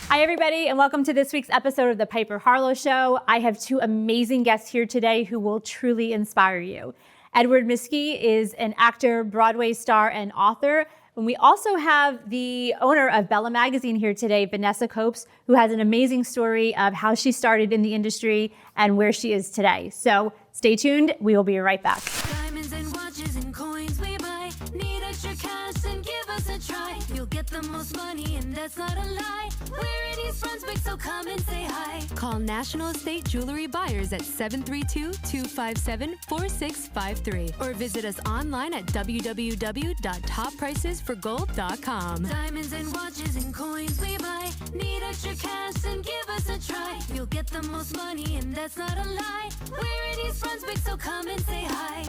Hi, everybody, and welcome to this week's episode of The Piper Harlow Show. I have two amazing guests here today who will truly inspire you. Edward Miskie is an actor, Broadway star, and author. And we also have the owner of Bella Magazine here today, Vanessa, who has an amazing story of how she started in the industry and where she is today. So stay tuned. We will be right back. Diamonds and watches and coins we buy. Need extra cash and give us a try. You'll get the most money and that's not a lie. We're in East Brunswick, so come and say hi. Call National Estate Jewelry Buyers at 732-257-4653 or visit us online at www.toppricesforgold.com. Diamonds and watches and coins we buy. Need extra cash and give us a try. You'll get the most money and that's not a lie. We're in East Brunswick, so come and say hi.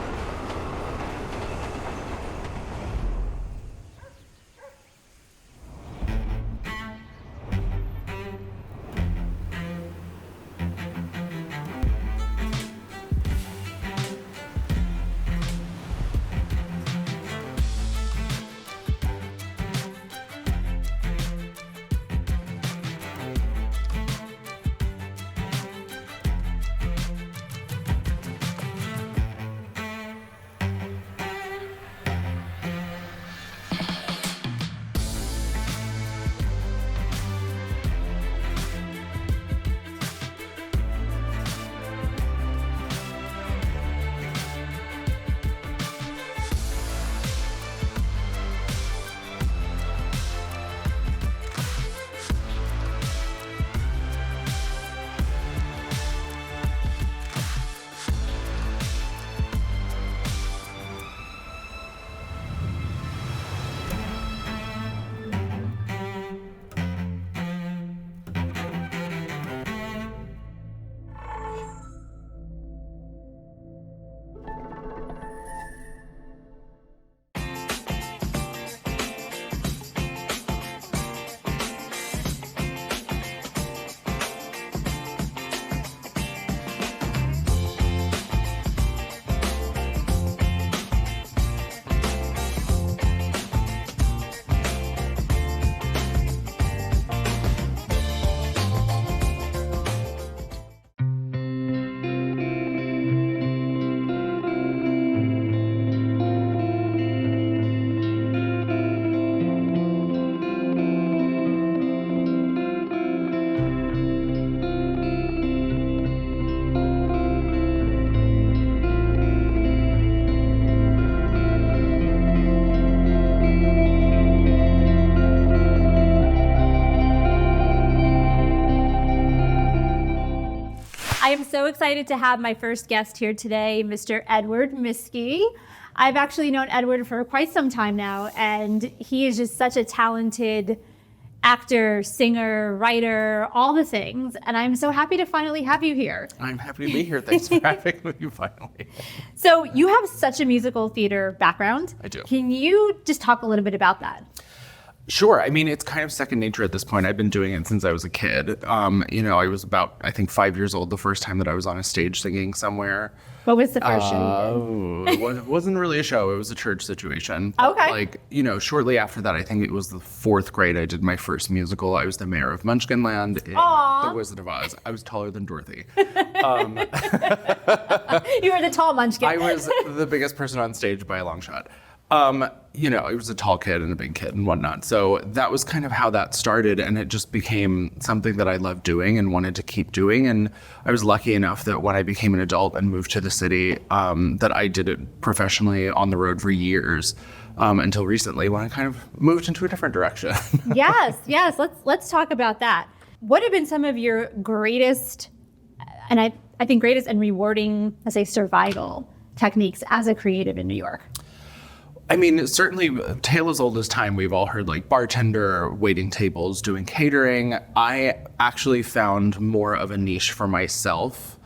I am so excited to have my first guest here today, Mr. Edward Miskie. I've actually known Edward for quite some time now, and he is just such a talented actor, singer, writer, all the things. And I'm so happy to finally have you here. I'm happy to be here. Thanks for having me finally. So you have such a musical theater background. I do. Can you just talk a little bit about that? Sure. I mean, it's kind of second nature at this point. I've been doing it since I was a kid. I was about, I think, 5 years old the first time that I was on a stage singing somewhere. What was the first show you did? It wasn't really a show. It was a church situation. Okay. Shortly after that, I think it was the fourth grade, I did my first musical. I was the mayor of Munchkinland in The Wizard of Oz. I was taller than Dorothy. You were the tall munchkin. I was the biggest person on stage by a long shot. It was a tall kid and a big kid and whatnot. So that was kind of how that started. And it just became something that I loved doing and wanted to keep doing. And I was lucky enough that when I became an adult and moved to the city, that I did it professionally on the road for years, until recently when I kind of moved into a different direction. Yes. Let's talk about that. What have been some of your greatest, and I think greatest and rewarding, let's say, survival techniques as a creative in New York? I mean, certainly, tale as old as time, we've all heard like bartender, waiting tables, doing catering. I actually found more of a niche for myself,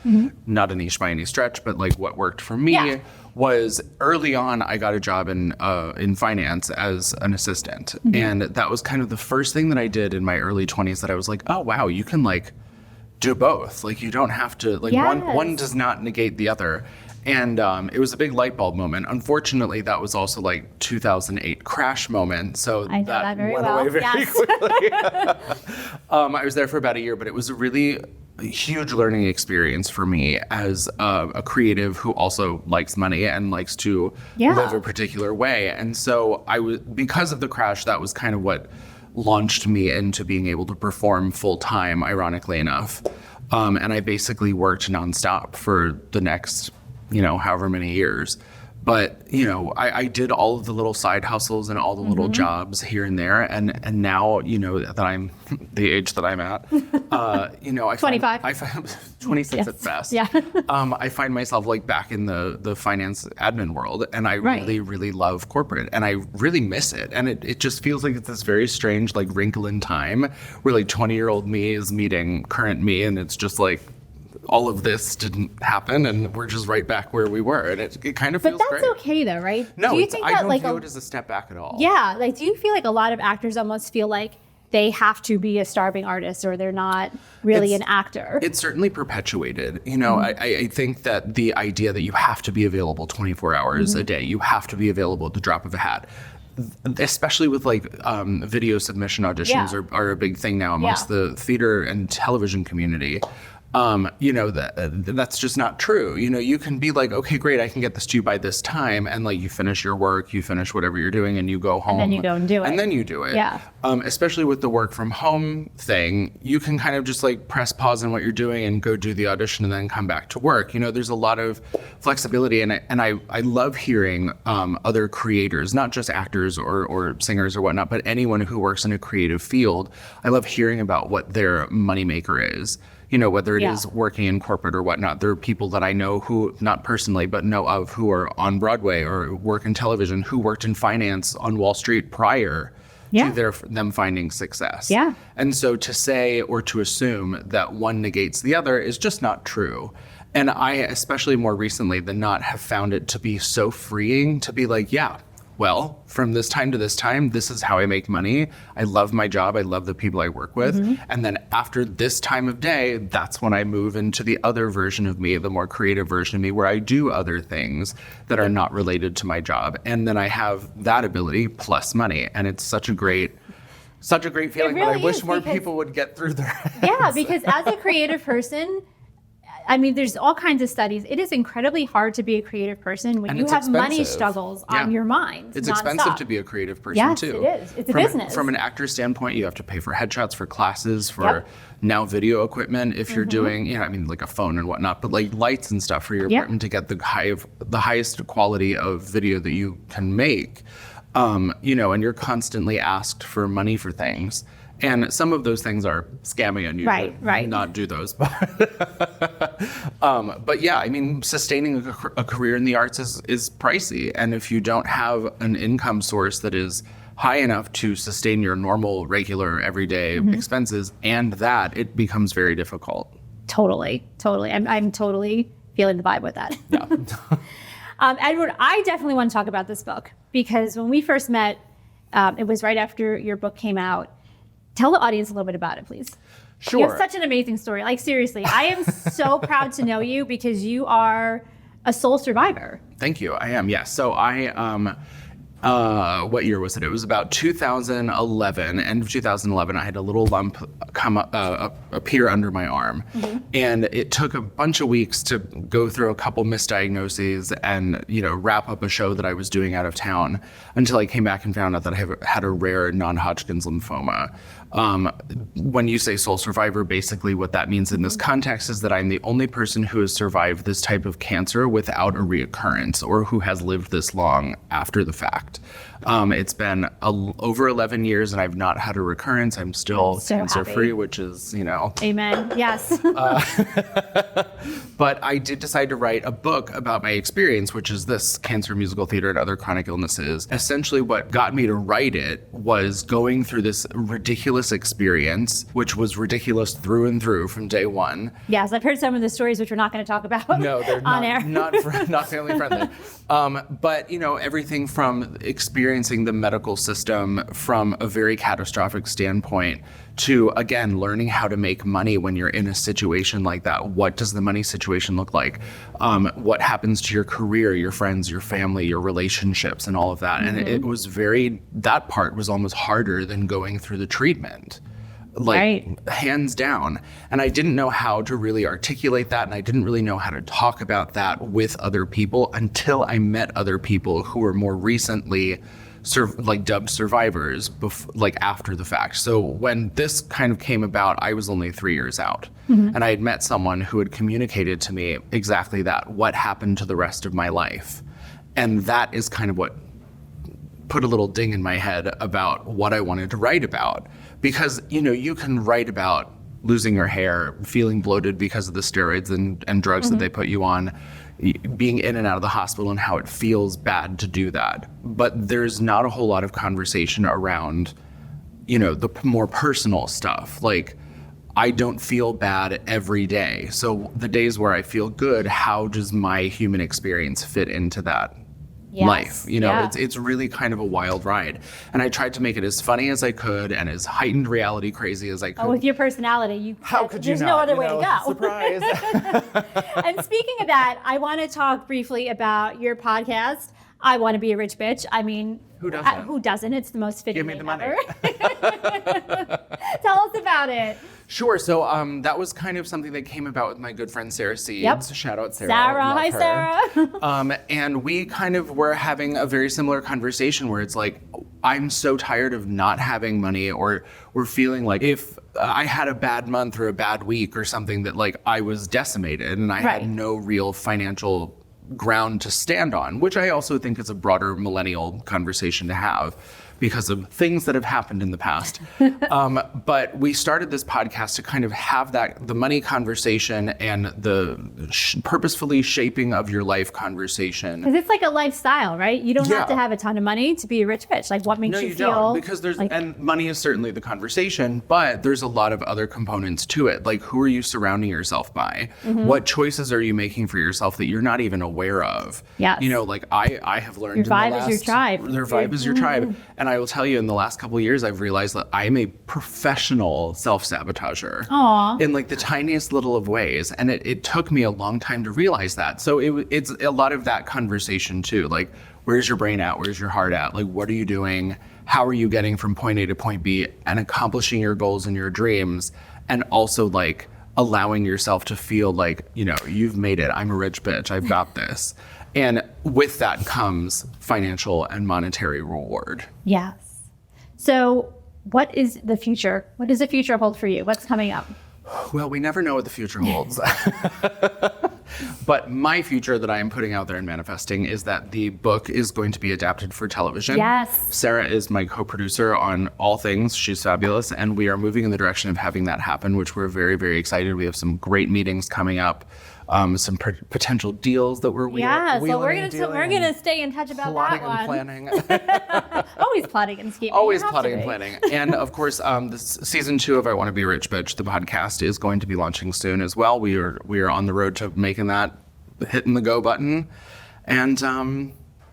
not a niche by any stretch, but like what worked for me was early on, I got a job in finance as an assistant. And that was kind of the first thing that I did in my early 20s that I was like, oh, wow, you can like do both. Like you don't have to, like one does not negate the other. And it was a big light bulb moment. Unfortunately, that was also like 2008 crash moment. So I know that very went well. away very Yes. quickly. I was there for about a year, but it was a really huge learning experience for me as a creative who also likes money and likes to live a particular way. And so because of the crash, that was kind of what launched me into being able to perform full time, ironically enough. And I basically worked nonstop for the next, however many years. But, I did all of the little side hustles and all the little jobs here and there. And now, that I'm the age that I'm at, I 25. I find 26 at best. Yeah. I find myself like back in the finance admin world. And I really, really love corporate. And I really miss it. And it just feels like it's this very strange, like wrinkle in time where like 20-year-old me is meeting current me. And it's just like, all of this didn't happen, and we're just right back where we were, and it kind of feels great. But that's okay, though, right? No, do you think I that, don't like, view it as a step back at all. Yeah, like, do you feel like a lot of actors almost feel like they have to be a starving artist, or they're not really an actor? It's certainly perpetuated. I think that the idea that you have to be available 24 hours a day, you have to be available at the drop of a hat, especially with like video submission auditions are a big thing now amongst the theater and television community. That's just not true. You can be like, okay, great, I can get this to you by this time. And like, you finish your work, you finish whatever you're doing, and you go home. And then you go and do it. And then you do it. Yeah. Especially with the work from home thing, you can kind of just like press pause on what you're doing and go do the audition and then come back to work. There's a lot of flexibility. And I love hearing other creators, not just actors or singers or whatnot, but anyone who works in a creative field. I love hearing about what their moneymaker is. Whether it is working in corporate or whatnot. There are people that I know who, not personally, but know of, who are on Broadway or work in television, who worked in finance on Wall Street prior to them finding success. Yeah. And so to say or to assume that one negates the other is just not true. And I, especially more recently than not, have found it to be so freeing to be like, well, from this time to this time, this is how I make money. I love my job. I love the people I work with. And then after this time of day, that's when I move into the other version of me, the more creative version of me, where I do other things that are not related to my job. And then I have that ability plus money. And it's such a great feeling. Really but I wish is, more because- people would get through their heads. Yeah, because as a creative person, I mean, there's all kinds of studies. It is incredibly hard to be a creative person when And you it's have money expensive. struggles on your mind. It's nonstop. expensive to be a creative person, Yes, too. it is. It's a from, business. From an actor standpoint, you have to pay for headshots, for classes, for now video equipment if you're doing, like a phone and whatnot, but like lights and stuff for your apartment to get the highest quality of video that you can make. And you're constantly asked for money for things. And some of those things are scammy on you. Right. Not do those. But yeah, I mean, sustaining a career in the arts is pricey. And if you don't have an income source that is high enough to sustain your normal, regular, everyday expenses, and that, it becomes very difficult. Totally. I'm totally feeling the vibe with that. Yeah. Edward, I definitely want to talk about this book because when we first met, it was right after your book came out. Tell the audience a little bit about it, please. Sure. You have such an amazing story. Like, seriously, I am so proud to know you because you are a soul survivor. Thank you. I am, yes. So I, what year was it? It was about 2011. End of 2011, I had a little lump appear under my arm. And it took a bunch of weeks to go through a couple misdiagnoses and, wrap up a show that I was doing out of town until I came back and found out that I had a rare non-Hodgkin's lymphoma. When you say soul survivor, basically what that means in this context is that I'm the only person who has survived this type of cancer without a reoccurrence or who has lived this long after the fact. It's been over 11 years and I've not had a recurrence. I'm still so cancer-free, happy. which is, Amen. Yes. But I did decide to write a book about my experience, which is this cancer, musical theater, and other chronic illnesses. Essentially, what got me to write it was going through this ridiculous experience, which was ridiculous through and through from day one. Yes, I've heard some of the stories which we're not going to talk about No, they're on air. not family friendly. But, everything from experiencing the medical system from a very catastrophic standpoint to, again, learning how to make money when you're in a situation like that. What does the money situation look like? What happens to your career, your friends, your family, your relationships, and all of that. And it was that part was almost harder than going through the treatment. Hands down. And I didn't know how to really articulate that, and I didn't really know how to talk about that with other people until I met other people who were more recently dubbed survivors after the fact. So when this kind of came about, I was only 3 years out. And I had met someone who had communicated to me exactly that, what happened to the rest of my life. And that is kind of what put a little ding in my head about what I wanted to write about. Because, you can write about losing your hair, feeling bloated because of the steroids and drugs that they put you on, being in and out of the hospital, and how it feels bad to do that. But there's not a whole lot of conversation around, the more personal stuff. Like, I don't feel bad every day. So the days where I feel good, how does my human experience fit into that? Life, it's really kind of a wild ride. And I tried to make it as funny as I could and as heightened reality crazy as I could. Oh, with your personality, there's no other way to go. Surprise. And speaking of that, I want to talk briefly about your podcast, I Want to Be a Rich Bitch. I mean, who doesn't? Who doesn't? It's the most fitting Give me the name money. ever. Tell us about it. Sure. So that was kind of something that came about with my good friend Sarah Seeds. Yep. Shout out Sarah. Hi, her. Sarah. And we kind of were having a very similar conversation where it's like, I'm so tired of not having money, or feeling like if I had a bad month or a bad week or something, that like I was decimated and I had no real financial ground to stand on, which I also think is a broader millennial conversation to have because of things that have happened in the past. But we started this podcast to kind of have the money conversation and the purposefully shaping of your life conversation. Because it's like a lifestyle, right? You don't have to have a ton of money to be a rich bitch. Like, what makes you feel? No, you don't, because and money is certainly the conversation, but there's a lot of other components to it. Like, who are you surrounding yourself by? What choices are you making for yourself that you're not even aware of? Yes. I have learned your vibe is your tribe. Their vibe is your tribe. And I will tell you, in the last couple of years, I've realized that I'm a professional self-sabotager. Aww. In like the tiniest little of ways. And it took me a long time to realize that. So it's a lot of that conversation too. Like, where's your brain at? Where's your heart at? Like, what are you doing? How are you getting from point A to point B and accomplishing your goals and your dreams? And also like allowing yourself to feel like, you've made it. I'm a rich bitch. I've got this. And with that comes financial and monetary reward. Yes. So what is the future? What does the future hold for you? What's coming up? Well, we never know what the future holds. But my future that I am putting out there and manifesting is that the book is going to be adapted for television. Yes. Sarah is my co-producer on all things. She's fabulous. And we are moving in the direction of having that happen, which we're very, very excited. We have some great meetings coming up. Some potential deals that we're so we're gonna stay in touch about that one. Plotting and planning. Always plotting and scheming. Always plotting and planning. And of course, this season 2 of I Want to Be a Rich Bitch, the podcast, is going to be launching soon as well. We are on the road to making that, hitting the go button, and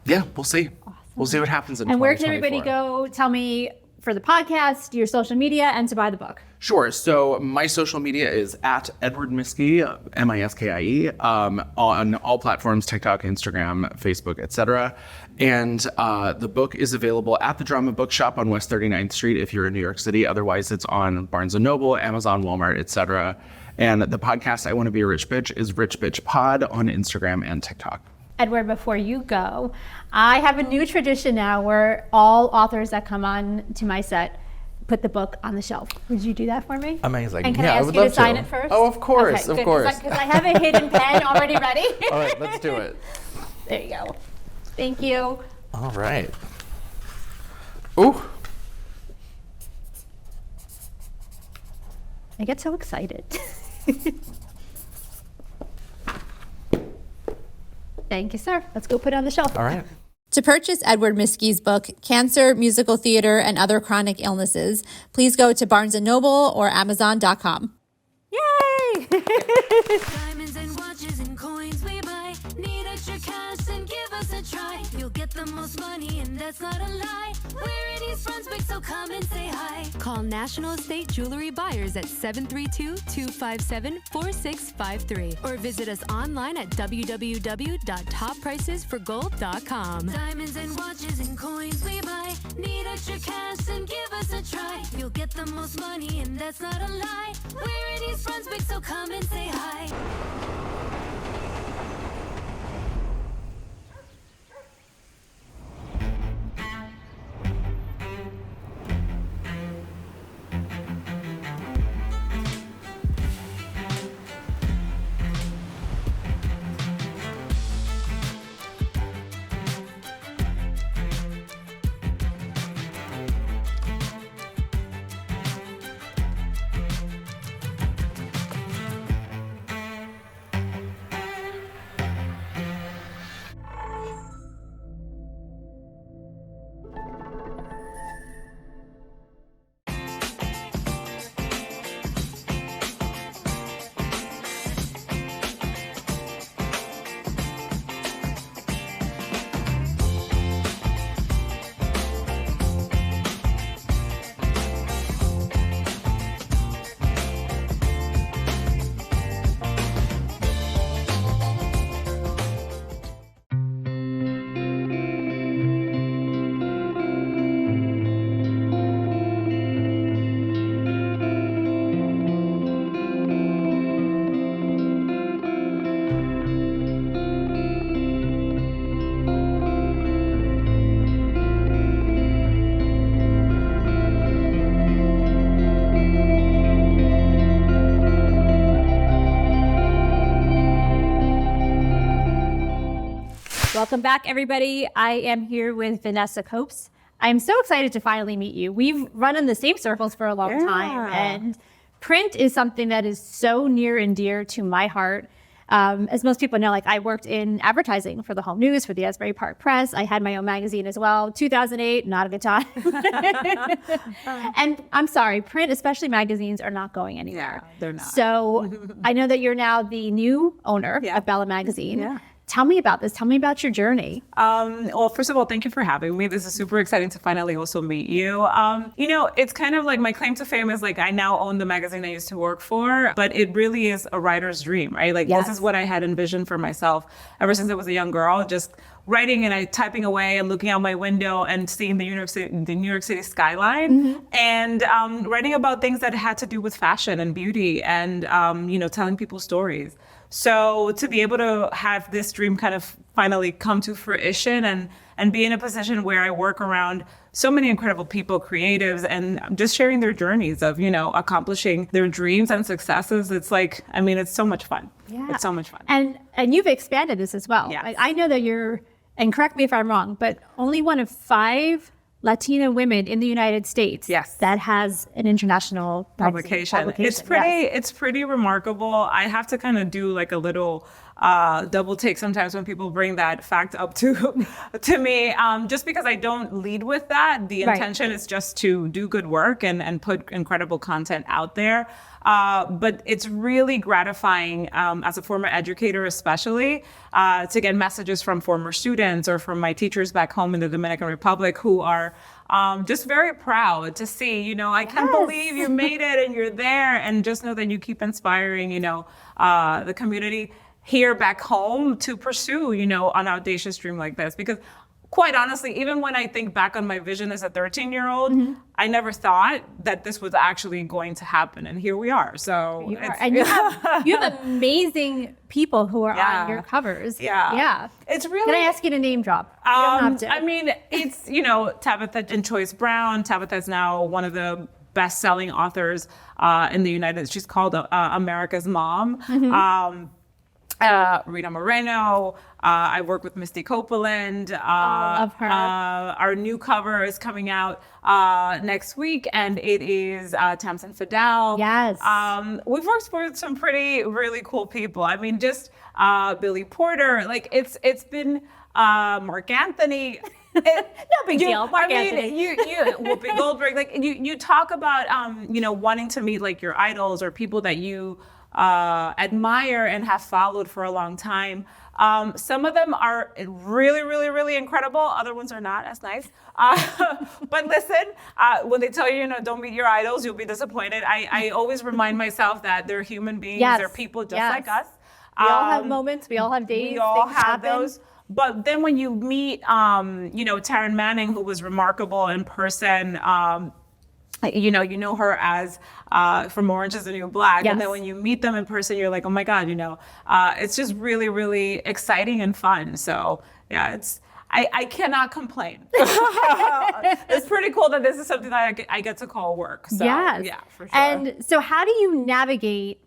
we'll see. Awesome. We'll see what happens in 2024. And where can everybody go? Tell me, for the podcast, your social media, and to buy the book. Sure. So my social media is at Edward Miskie, Miskie, on all platforms, TikTok, Instagram, Facebook, etc. And the book is available at the Drama Bookshop on West 39th Street if you're in New York City. Otherwise, it's on Barnes & Noble, Amazon, Walmart, etc. And the podcast, I Want to Be a Rich Bitch, is Rich Bitch Pod on Instagram and TikTok. Edward, before you go, I have a new tradition now where all authors that come on to my set put the book on the shelf. Would you do that for me? Amazing. And can I ask you to sign it first? Oh, of course, okay, of course. Because I have a hidden pen already ready. All right, let's do it. There you go. Thank you. All right. Ooh. I get so excited. Thank you, sir. Let's go put it on the shelf. All right. To purchase Edward Miskie's book, Cancer, Musical Theater, and Other Chronic Illnesses, please go to Barnes & Noble or Amazon.com. Yay! Diamonds and watches and coins we buy. Need extra cash and give us a try. You'll get the the most money, and that's not a lie. We're in East Brunswick, so come and say hi. Call National Estate Jewelry Buyers at 732-257-4653 or visit us online at www.toppricesforgold.com. Diamonds and watches and coins we buy. Need extra cash, then give us a try. You'll get the most money, and that's not a lie. We're in East Brunswick, so come and say hi. Welcome back, everybody. I am here with Vanessa Copes. I'm so excited to finally meet you. We've run in the same circles for a long time, and print is something that is so near and dear to my heart. As most people know, like I worked in advertising for the Home News, for the Asbury Park Press. I had my own magazine as well. 2008, not a good time. And I'm sorry, print, especially magazines, are not going anywhere. Yeah, they're not. So I know that you're now the new owner of Bella Magazine. Yeah. Tell me about this. Tell me about your journey. Well, first of all, thank you for having me. This is super exciting to finally also meet you. It's kind of like my claim to fame is like I now own the magazine I used to work for, but it really is a writer's dream, right? Like this is what I had envisioned for myself ever since I was a young girl, just writing and typing away and looking out my window and seeing the New York City skyline, and writing about things that had to do with fashion and beauty and telling people stories. So to be able to have this dream kind of finally come to fruition and be in a position where I work around so many incredible people, creatives, and just sharing their journeys of, accomplishing their dreams and successes. It's like, it's so much fun. Yeah. It's so much fun. And you've expanded this as well. Yes. I know that you're, and correct me if I'm wrong, but only one of 5 Latina women in the United States that has an international publication. It's pretty remarkable. I have to kind of do like a little double take sometimes when people bring that fact up to me, just because I don't lead with that. The intention is just to do good work and put incredible content out there. But it's really gratifying as a former educator, especially to get messages from former students or from my teachers back home in the Dominican Republic who are just very proud to see, I can't believe you made it and you're there, and just know that you keep inspiring, the community here back home to pursue, an audacious dream like this. Because quite honestly, even when I think back on my vision as a 13-year-old, I never thought that this was actually going to happen. And here we are. So you have amazing people who are on your covers. Yeah. It's really. Can I ask you to name drop? You don't have to. It's, Tabitha and Choice Brown. Tabitha is now one of the best-selling authors in the United States. She's called America's Mom. Rita Moreno. I work with Miskie Copeland. Love her. Our new cover is coming out next week, and it is Tamsin Fidel. Yes. We've worked with some really cool people. Just Billy Porter. Like it's been Mark Anthony. No big deal. Mark Anthony. You Whoopi Goldberg. Like you talk about wanting to meet like your idols or people that you admire and have followed for a long time. Some of them are really, really, really incredible. Other ones are not as nice. But listen, when they tell you, don't meet your idols, you'll be disappointed. I always remind myself that they're human beings. Yes. They're people just Yes. like us. We all have moments. We all have days. We all things have happen. those. But then when you meet, Taryn Manning, who was remarkable in person, you know her as from Orange is the New Black. Yes. And then when you meet them in person, you're like, oh my God, it's just really, really exciting and fun. So yeah, I cannot complain. It's pretty cool that this is something that I get to call work. So Yes. yeah, for sure. And so how do you navigate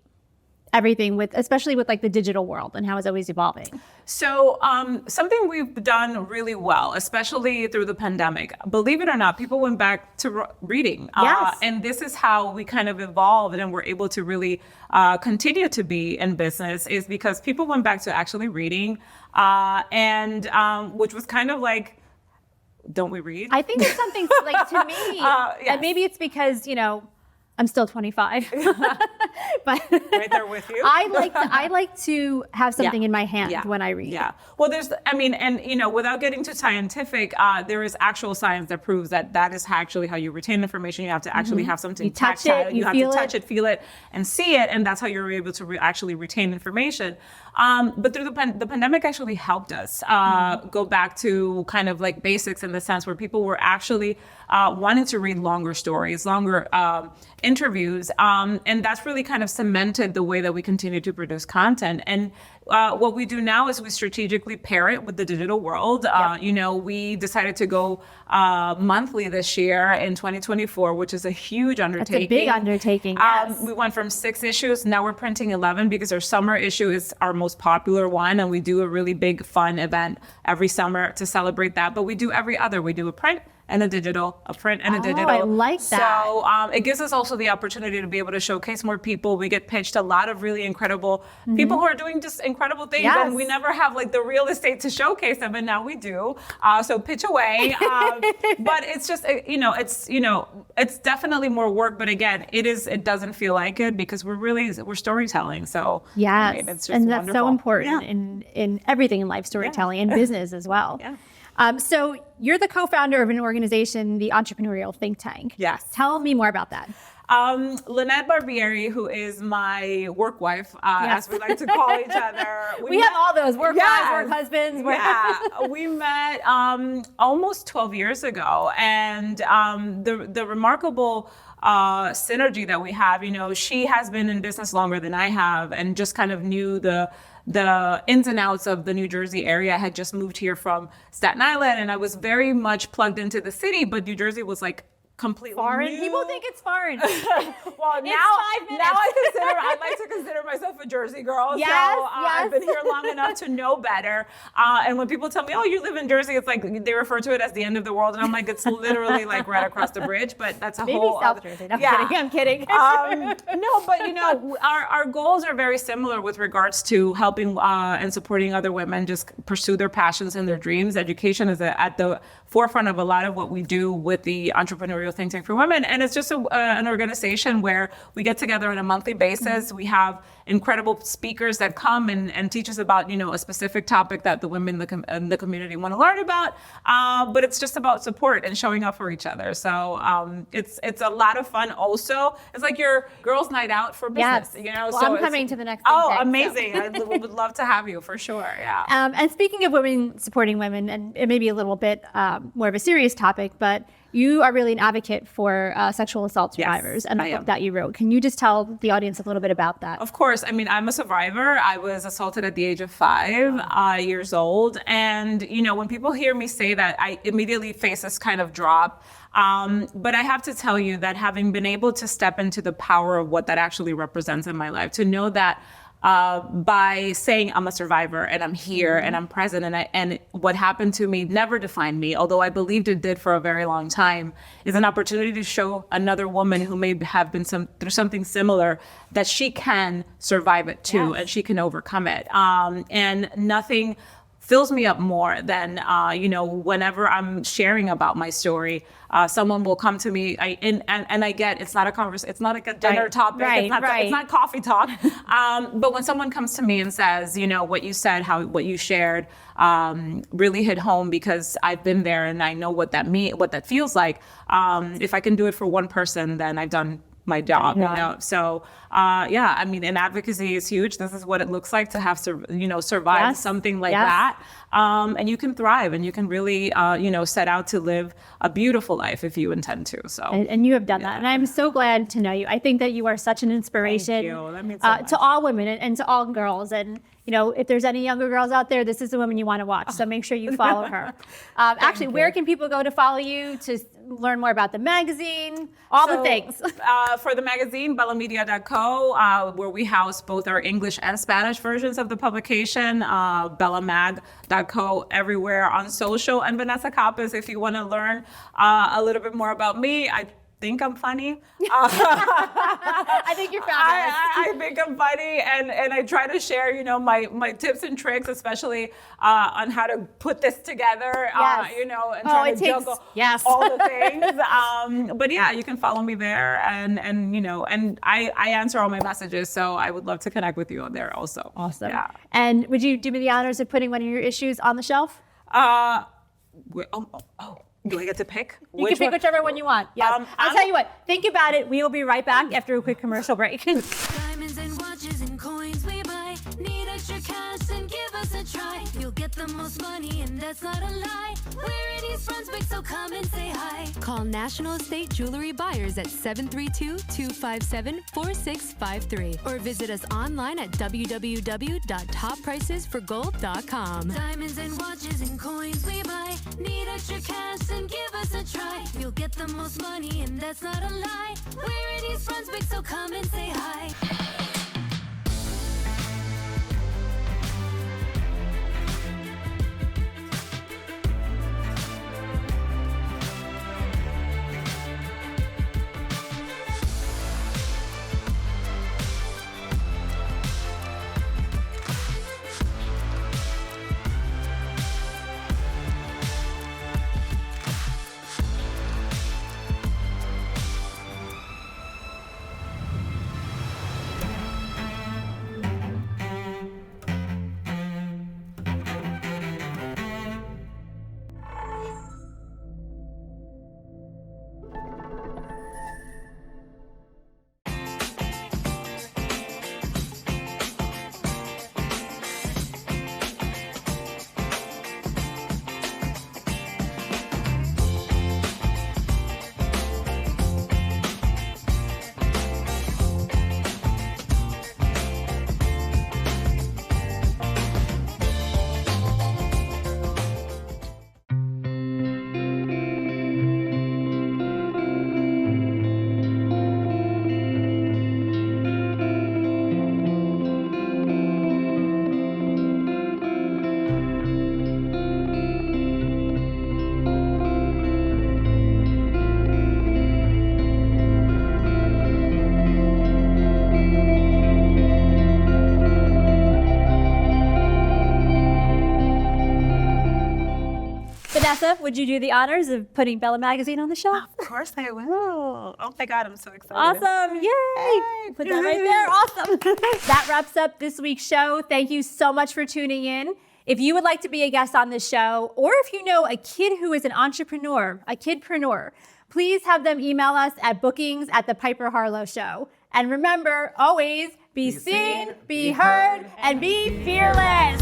everything especially with like the digital world and how it's always evolving? So something we've done really well, especially through the pandemic, believe it or not, people went back to reading. Yes. And this is how we kind of evolved and we're able to really continue to be in business, is because people went back to actually reading, and which was kind of like, don't we read? I think it's something like, to me, yes. and maybe it's because, I'm still 25, but Right there with you. I like to have something Yeah. in my hand Yeah. when I read. Yeah. Well, without getting too scientific, there is actual science that proves that is actually how you retain information. You have to actually have something You touch tactile. it, you have feel to touch it. it, feel it, and see it, and that's how you're able to actually retain information. But through the pandemic actually helped us go back to kind of like basics, in the sense where people were actually wanting to read longer stories, longer interviews, and that's really kind of cemented the way that we continue to produce content. And what we do now is we strategically pair it with the digital world. We decided to go monthly this year in 2024, which is a huge undertaking. It's a big undertaking, yes. We went from 6 issues, now we're printing 11, because our summer issue is our most popular one, and we do a really big fun event every summer to celebrate that. But we do every other. We do a print and a digital, a print and a digital. I like that. So it gives us also the opportunity to be able to showcase more people. We get pitched a lot of really incredible people who are doing just incredible things, Yes. and we never have like the real estate to showcase them, and now we do. So pitch away. But it's just, it's definitely more work. But again, it doesn't feel like it, because we're storytelling. So Yes, it's just and that's so wonderful. important Yeah. in everything in life, storytelling and business as well. Yeah. So you're the co-founder of an organization, the Entrepreneurial Think Tank. Yes. Tell me more about that. Lynette Barbieri, who is my work wife, as we like to call each other. We have all those work wives, work husbands. Yeah, we met almost 12 years ago, and the remarkable synergy that we have, she has been in business longer than I have, and just kind of knew the ins and outs of the New Jersey area. I had just moved here from Staten Island, and I was very much plugged into the city, but New Jersey was like completely Foreign. new. People think it's foreign. Well, It's 5 minutes. now I like to consider myself a Jersey girl. Yes, so yes. I've been here long enough to know better. And when people tell me, "Oh, you live in Jersey," it's like they refer to it as the end of the world, and I'm like, it's literally like right across the bridge. But that's a Maybe whole South other- Jersey. No, Yeah. I'm kidding. No, but our goals are very similar with regards to helping and supporting other women just pursue their passions and their dreams. Education is at the forefront of a lot of what we do with the Entrepreneurial Think Tank for Women. And it's just an organization where we get together on a monthly basis. We have incredible speakers that come and teach us about, a specific topic that the women in the community want to learn about. But it's just about support and showing up for each other. So it's a lot of fun also. It's like your girls' night out for business, Yes. Well, so I'm it's- coming to the next Oh, Think Tank, so. amazing. I would love to have you for sure. Yeah. And speaking of women supporting women, and it may be a little bit more of a serious topic, but you are really an advocate for sexual assault Yes, survivors and the I book am. that you wrote. Can you just tell the audience a little bit about that? Of course. I mean, I'm a survivor. I was assaulted at the age of 5 years old. And, when people hear me say that, I immediately face this kind of drop. But I have to tell you that having been able to step into the power of what that actually represents in my life, to know that by saying I'm a survivor and I'm here and I'm present, and what happened to me never defined me, although I believed it did for a very long time, is an opportunity to show another woman who may have been through something similar that she can survive it too, Yes. and she can overcome it. And nothing fills me up more than, whenever I'm sharing about my story, someone will come to me and I get, it's not a conversation, it's not like a dinner topic, it's not coffee talk. But when someone comes to me and says, what you said, what you shared, really hit home because I've been there and I know what that feels like. If I can do it for one person, then I've done my job, So, and advocacy is huge. This is what it looks like to have survive something like that. And you can thrive and you can really, set out to live a beautiful life if you intend to. So, and you have done that. And I'm so glad to know you. I think that you are such an inspiration That means so much. To all women and to all girls. And, if there's any younger girls out there, this is the woman you want to watch. So make sure you follow her. Actually, where can people go to follow you, to learn more about the magazine, the things? For the magazine, bellamedia.co, where we house both our English and Spanish versions of the publication, bellamag.co everywhere on social, and Vanessa Capas if you want to learn a little bit more about me. I think I'm funny. I think you're fabulous. I think I'm funny, and I try to share, my tips and tricks, especially on how to put this together, and try to juggle all the things. But yeah, you can follow me there, and I answer all my messages, so I would love to connect with you there also. Awesome. Yeah. And would you do me the honors of putting one of your issues on the shelf? Do I get to pick? You can pick whichever one you want. Yes. I'll tell you what, think about it. We will be right back after a quick commercial break. Diamonds and watches and coins we buy. Need extra cash, then give us a try. You'll get the most money, and that's not a lie. We're in East Brunswick, so come and say hi. Call National Estate Jewelry Buyers at 732-257-4653 or visit us online at www.toppricesforgold.com. Diamonds and watches and coins we buy. Need extra cash, then give us a try. You'll get the most money, and that's not a lie. We're in East Brunswick, so come and say hi. Vanessa, would you do the honors of putting Bella Magazine on the shelf? Of course I will. Oh my God, I'm so excited. Awesome. Yay. Put that right there. Awesome. That wraps up this week's show. Thank you so much for tuning in. If you would like to be a guest on this show, or if you know a kid who is an entrepreneur, a kidpreneur, please have them email us at bookings@thepiperharlow.show. And remember, always be seen, be heard, and be fearless.